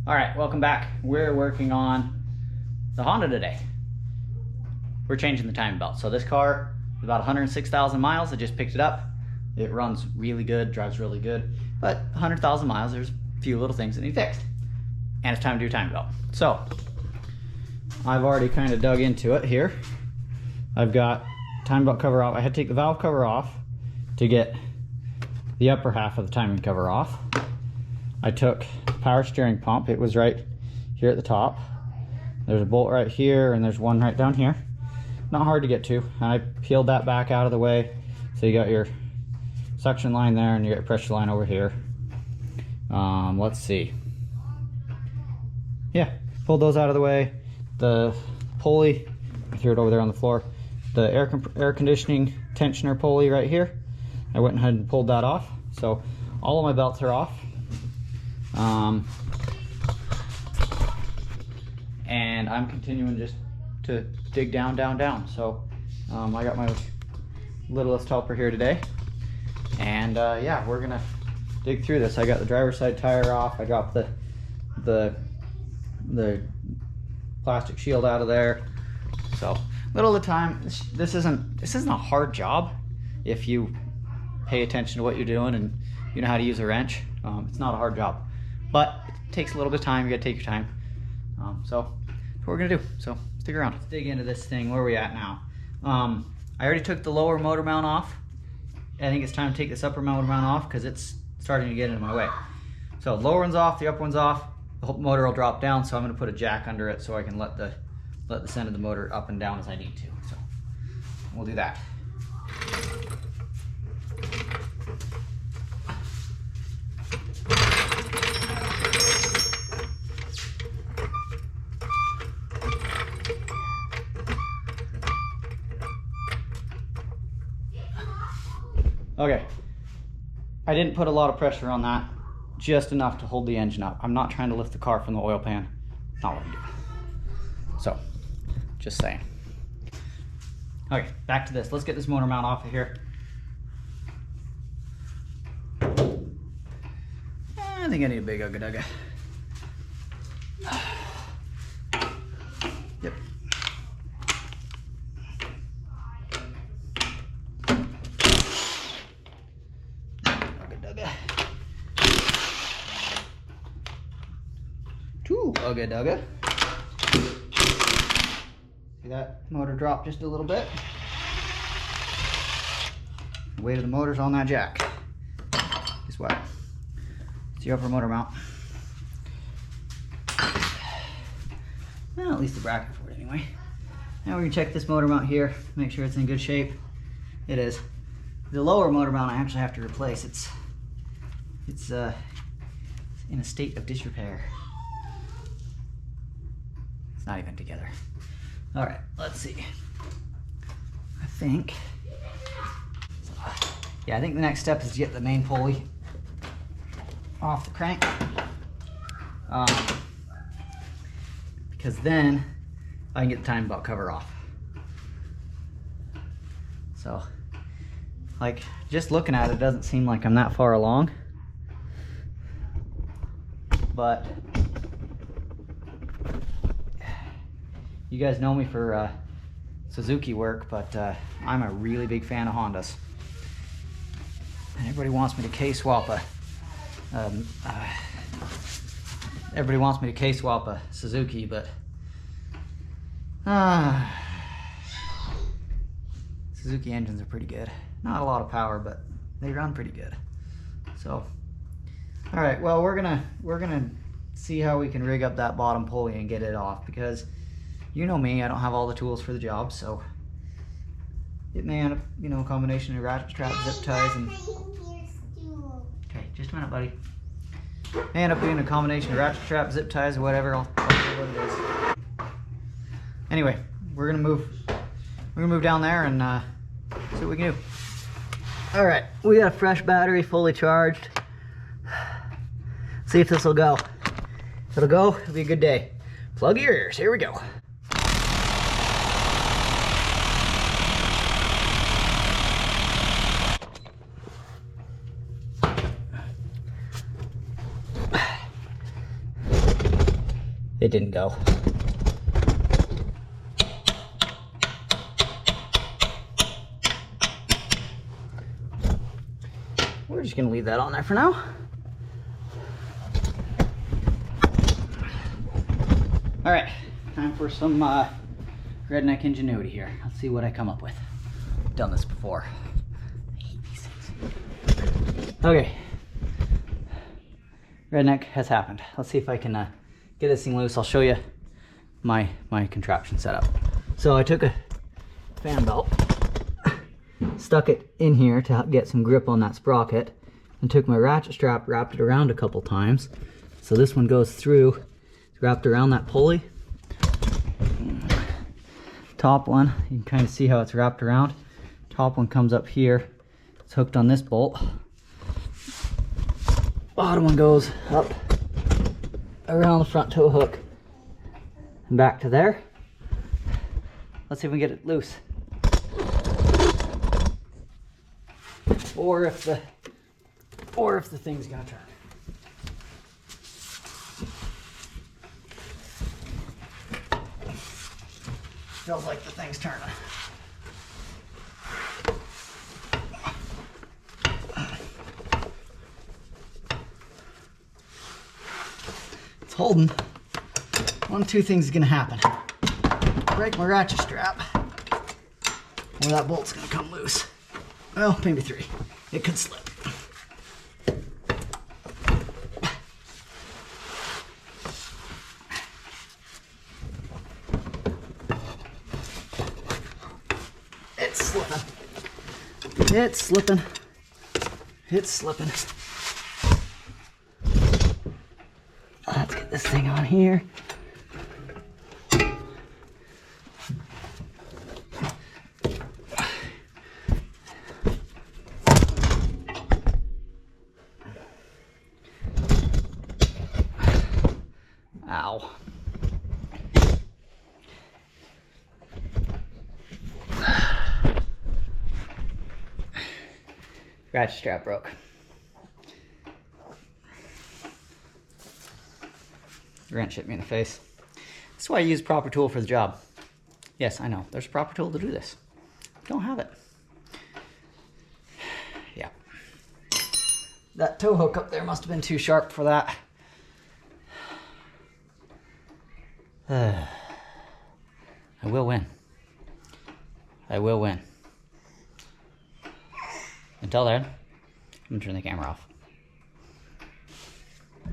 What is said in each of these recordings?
All right, welcome back. We're working on the Honda today. We're changing the timing belt. So this car is about 106,000 miles. I just picked it up. It runs really good, drives really good, but 100,000 miles, there's a few little things that need fixed. And it's time to do timing belt. So I've already kind of dug into it here. I've got timing belt cover off. I had to take the valve cover off to get the upper half of the timing cover off. I took power steering pump. It was right here at the top. There's a bolt right here and there's one right down here. Not hard to get to. And I peeled that back out of the way. So you got your suction line there and you got your pressure line over here. Let's see. Yeah, pulled those out of the way. The pulley, I threw it over there on the floor. The air conditioning tensioner pulley right here. I went ahead and pulled that off. So all of my belts are off. And I'm continuing just to dig down. So I got my littlest helper here today, and yeah, we're gonna dig through this. I got the driver's side tire off. I dropped the plastic shield out of there. So little at a time. This isn't a hard job if you pay attention to what you're doing and you know how to use a wrench. It's not a hard job, but it takes a little bit of time. You gotta take your time. So that's what we're gonna do. So stick around. Let's dig into this thing. Where are we at now? I already took the lower motor mount off. I think it's time to take this upper motor mount off because it's starting to get into my way. So lower one's off, the upper one's off. The whole motor will drop down, so I'm gonna put a jack under it so I can let the send of the motor up and down as I need to. So we'll do that. Okay, I didn't put a lot of pressure on that, just enough to hold the engine up. I'm not trying to lift the car from the oil pan. Not what I'm doing. So, just saying. Okay, back to this. Let's get this motor mount off of here. I think I need a big ugga-dugga. Yep. Ugga-dugga. See that motor drop just a little bit? The weight of the motor's on that jack. Guess what? It's the upper motor mount. Well, at least the bracket for it anyway. Now we're gonna check this motor mount here, make sure it's in good shape. It is. The lower motor mount I actually have to replace. It's in a state of disrepair. It's not even together. All right, let's see. I think the next step is to get the main pulley off the crank, because then I can get the timing belt cover off. So, like, just looking at it, it doesn't seem like I'm that far along, but you guys know me for Suzuki work, but I'm a really big fan of Hondas. And everybody wants me to K-swap a Suzuki, but Suzuki engines are pretty good. Not a lot of power, but they run pretty good. So, all right, well, we're gonna see how we can rig up that bottom pulley and get it off, because you know me, I don't have all the tools for the job, so it may end up, you know, a combination of ratchet strap, zip ties, and okay, just a minute, buddy. May end up being a combination of ratchet strap, zip ties, or whatever. I'll tell you what it is. Anyway, we're gonna move down there and see what we can do. All right, we got a fresh battery, fully charged. See if this will go. If it'll go, it'll be a good day. Plug your ears. Here we go. it didn't go. We're just gonna leave that on there for now. All right, time for some redneck ingenuity here. Let's see what I come up with. I've done this before. I hate these things. Okay, redneck has happened. Let's see if I can get this thing loose. I'll show you my contraption setup. So I took a fan belt, stuck it in here to get some grip on that sprocket, and took my ratchet strap, wrapped it around a couple times. So this one goes through, it's wrapped around that pulley. Top one, you can kind of see how it's wrapped around. Top one comes up here, it's hooked on this bolt. Bottom one goes up around the front tow hook and back to there. Let's see if we can get it loose. Or if the thing's gonna turn. Feels like the thing's turning. It's holding. One of two things is gonna happen. Break my ratchet strap, or that bolt's gonna come loose. Well, maybe three. It could slip. It's slipping. It's slipping. It's slipping. Let's get this thing on here. Ow. Ratchet strap broke. Wrench hit me in the face. That's why I use proper tool for the job. Yes, I know. There's a proper tool to do this. Don't have it. Yeah. That tow hook up there must have been too sharp for that. I will win. I will win. Until then, I'm gonna turn the camera off.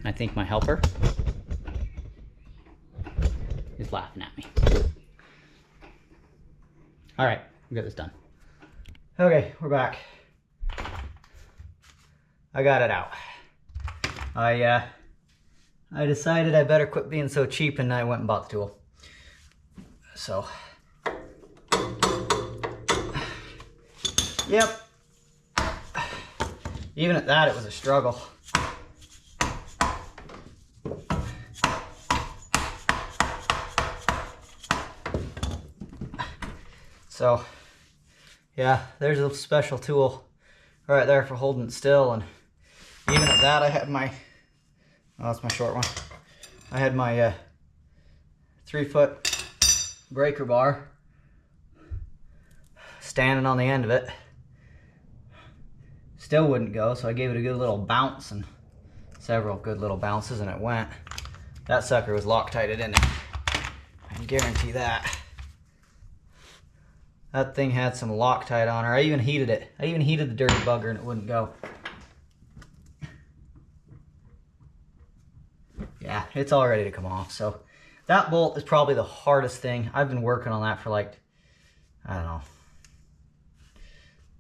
I think my helper is laughing at me. All right, we got this done. Okay, we're back. I got it out. I decided I better quit being so cheap, and I went and bought the tool. So, yep. Even at that, it was a struggle. So, yeah, there's a special tool right there for holding it still, and even at that, I had my, oh, that's my short one. I had my 3-foot breaker bar standing on the end of it. Still wouldn't go, so I gave it a good little bounce, and several good little bounces, and it went. That sucker was Loctited in there. I can guarantee that. That thing had some Loctite on her. I even heated it. I even heated the dirty bugger, and it wouldn't go. Yeah, it's all ready to come off. So that bolt is probably the hardest thing. I've been working on that for like, I don't know.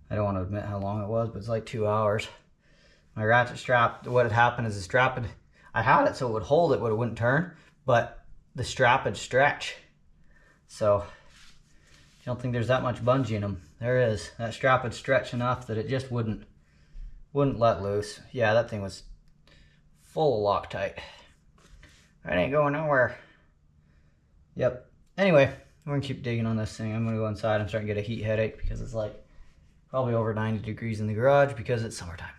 I don't want to admit how long it was, but it's like 2 hours. My ratchet strap, what had happened is the strap had, I had it so it would hold it, but it wouldn't turn, but the strap would stretch. So I don't think there's that much bungee in them. There is. That strap would stretch enough that it just wouldn't let loose. Yeah, that thing was full of Loctite. It ain't going nowhere. Yep. Anyway, we're gonna keep digging on this thing. I'm gonna go inside. I'm starting to get a heat headache because it's like probably over 90 degrees in the garage because it's summertime.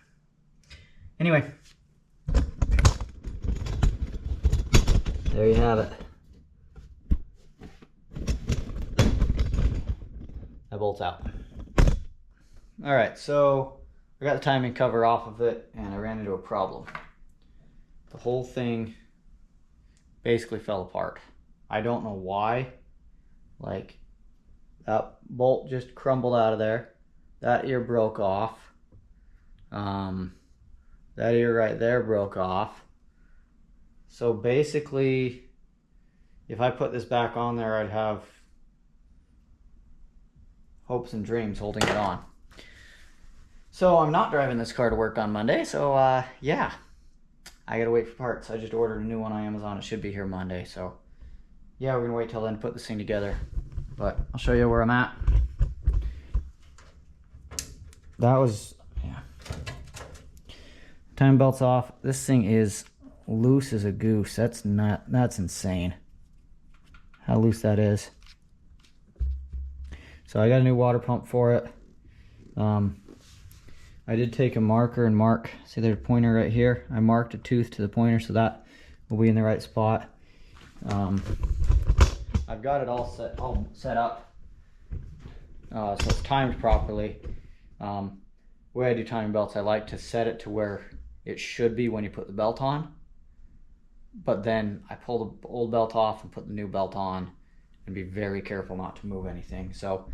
Anyway, there you have it. That bolt's out. All right, so I got the timing cover off of it and I ran into a problem. The whole thing basically fell apart. I don't know why. Like, that bolt just crumbled out of there. That ear broke off. That ear right there broke off. So basically, if I put this back on there, I'd have hopes and dreams holding it on. So I'm not driving this car to work on Monday, so yeah. I gotta wait for parts. I just ordered a new one on Amazon. It should be here Monday, so yeah, we're gonna wait till then to put this thing together. But I'll show you where I'm at. That was, yeah. Time belt's off. This thing is loose as a goose. That's insane how loose that is. So I got a new water pump for it. I did take a marker and mark, see there's a pointer right here. I marked a tooth to the pointer so that will be in the right spot. I've got it all set up so it's timed properly. The way I do timing belts, I like to set it to where it should be when you put the belt on. But then I pull the old belt off and put the new belt on and be very careful not to move anything. So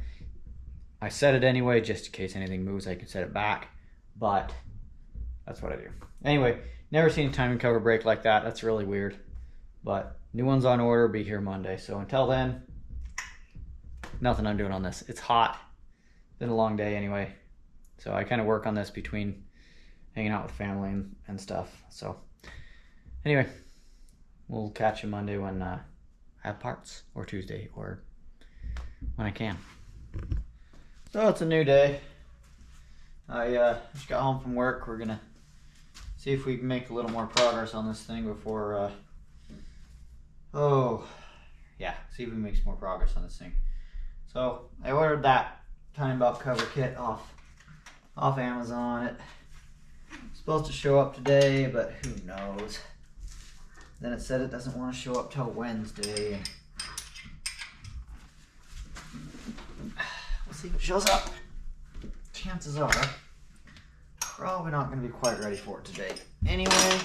I set it anyway, just in case anything moves, I can set it back. But that's what I do. Anyway, never seen a timing cover break like that. That's really weird. But new one's on order, be here Monday. So until then, nothing I'm doing on this. It's hot. Been a long day anyway. So I kind of work on this between hanging out with family and stuff. So anyway, we'll catch you Monday when I have parts, or Tuesday, or when I can. So it's a new day. I just got home from work. We're gonna see if we can make a little more progress on this thing before, see if we can make some more progress on this thing. So I ordered that time belt cover kit off Amazon. It's supposed to show up today, but who knows. Then it said it doesn't want to show up till Wednesday. We'll see if it shows up. Chances are probably not going to be quite ready for it today anyway,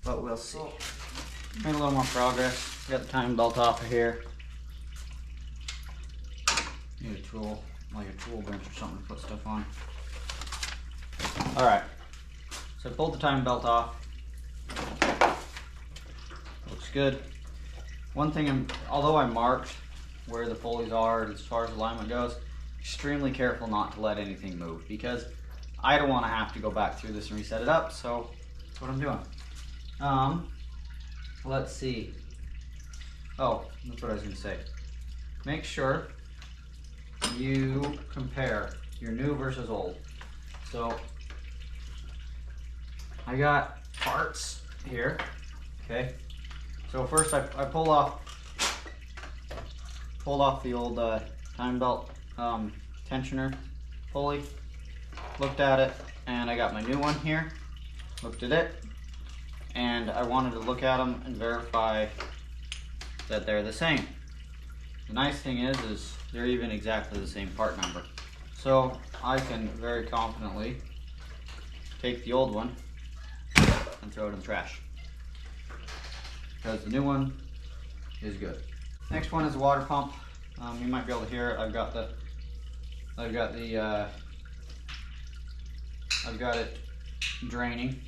but we'll see. Made a little more progress. Got the timing belt off of here. Need a tool, like a tool bench or something to put stuff on. Alright, so I pulled the timing belt off. Looks good. One thing, although I marked where the pulleys are as far as alignment goes, extremely careful not to let anything move, because I don't want to have to go back through this and reset it up, so that's what I'm doing. Let's see. Oh, that's what I was going to say. Make sure you compare your new versus old. So I got parts here, okay? So first I pulled off the old time belt tensioner pulley, looked at it, and I got my new one here, looked at it, and I wanted to look at them and verify that they're the same. The nice thing is they're even exactly the same part number. So I can very confidently take the old one and throw it in the trash, because the new one is good. Next one is a water pump. You might be able to hear it. I've got it draining,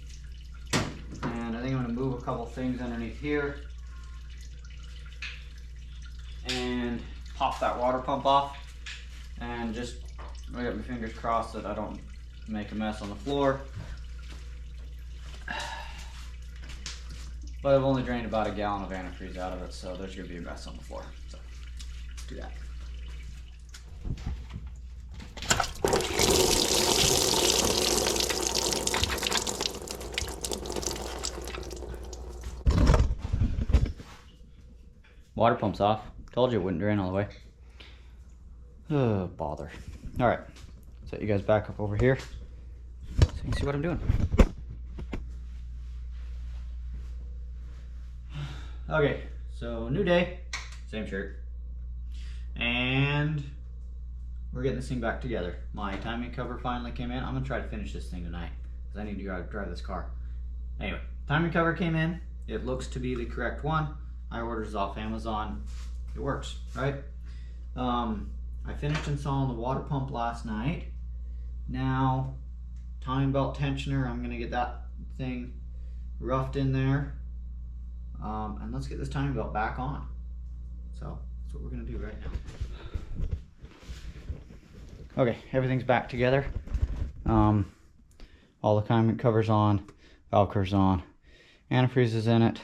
and I think I'm going to move a couple things underneath here and pop that water pump off, and just I got my fingers crossed that I don't make a mess on the floor. But I've only drained about a gallon of antifreeze out of it, so there's going to be a mess on the floor. So let's do that. Water pump's off. Told you it wouldn't drain all the way. Oh, bother. All right, set you guys back up over here so you can see what I'm doing. Okay, so new day, same shirt. And we're getting this thing back together. My timing cover finally came in. I'm gonna try to finish this thing tonight because I need to drive this car. Anyway, timing cover came in. It looks to be the correct one. I ordered it off Amazon. It works, right? I finished installing the water pump last night. Now, timing belt tensioner, I'm gonna get that thing roughed in there. And let's get this timing belt back on. So that's what we're gonna do right now. Okay, everything's back together. All the timing covers on, valve covers on, antifreeze is in it,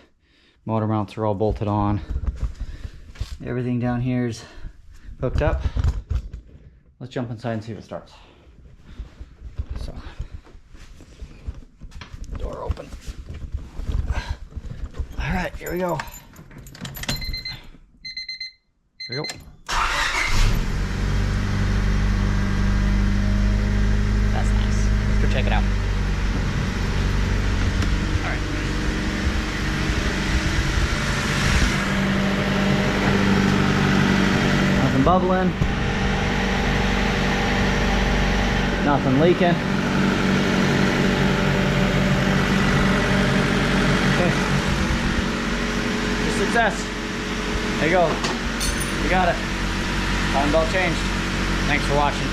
motor mounts are all bolted on. Everything down here is hooked up. Let's jump inside and see if it starts. So, door open. All right, here we go. Here we go. That's nice. Let's go check it out. All right. Nothing bubbling. Nothing leaking. Okay. It's a success. There you go. You got it. Timing belt changed. Thanks for watching.